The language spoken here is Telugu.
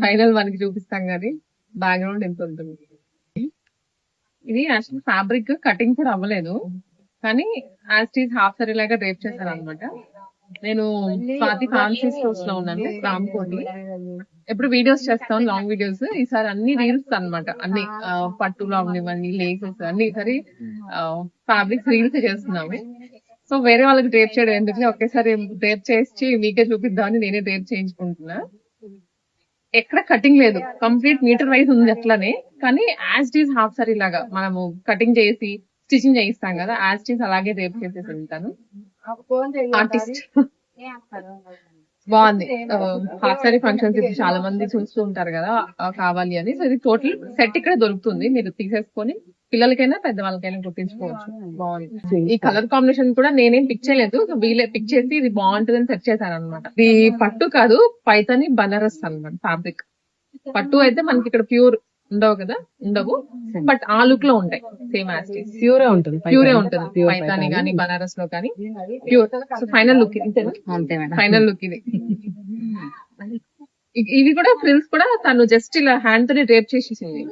ఫైనల్ మనకి చూపిస్తాం కానీ బ్యాక్గ్రౌండ్ ఎంత ఉంటుంది. ఇది యాక్చువల్ ఫ్యాబ్రిక్ కటింగ్ కూడా అవ్వలేదు, కానీ యాజ్ హాఫ్ సారీ లాగా డ్రేప్ చేశాను అనమాట. నేను స్వాతి ఫ్యాన్సీ స్టోర్స్ లో ఉన్నాను, రామ్కోటి. ఎప్పుడు వీడియోస్ చేస్తాను, లాంగ్ వీడియోస్. ఈసారి అన్ని రీల్స్ అన్నమాట, అన్ని పట్టులో అవనివ్వండి, లేసెస్ అన్ని ఈసారి ఫ్యాబ్రిక్స్ రీల్స్ చేస్తున్నాము. సో వేరే వాళ్ళకి డ్రేప్ చేయడం ఎందుకు, ఒకేసారి డ్రేప్ చేసి మీకే చూపిద్దామని నేనే డ్రేప్ చేయించుకుంటున్నా. ఎక్కడ కటింగ్ లేదు, కంప్లీట్ మీటర్ వైజ్ ఉంది అట్లనే, కానీ యాజ్ హాఫ్ సారీ లాగా మనము కటింగ్ చేసి స్టిచింగ్ చేయిస్తాం కదా, యాజ్ అలాగే డ్రేప్ చేసేసి ఉంటాను. ఆర్టిస్ట్ బాగుంది. హాఫ్ సారీ ఫంక్షన్స్ ఇప్పుడు చాలా మంది చూస్తూ ఉంటారు కదా, కావాలి అని. సో ఇది టోటల్ సెట్ ఇక్కడ దొరుకుతుంది, మీరు తీసేసుకొని పిల్లలకైనా పెద్దవాళ్ళకైనా కుట్టించుకోవచ్చు. బాగుంది. ఈ కలర్ కాంబినేషన్ కూడా నేనేం పిక్ చేయలేదు, వీళ్ళే పిక్ చేసి ఇది బాగుంటుందని సెట్ చేశాను అనమాట. ఇది పట్టు కాదు, పైతాని బనారస్ అనమాట ఫ్యాబ్రిక్. పట్టు అయితే మనకి ఇక్కడ ప్యూర్ ఉండవు కదా, ఉండవు, బట్ ఆ లుక్ లో ఉంటాయి. సేమ్ యాజ్ ప్యూరే ఉంటుంది, పైతాని గానీ బనారస్ లో కానీ ప్యూర్. సో ఫైనల్ లుక్ ఇది, ఫైనల్ లుక్ ఇది. ఇవి కూడా ఫ్రిల్స్ కూడా తను జస్ట్ ఇలా హ్యాండ్ తోనే డ్రేప్ చేసేసింది.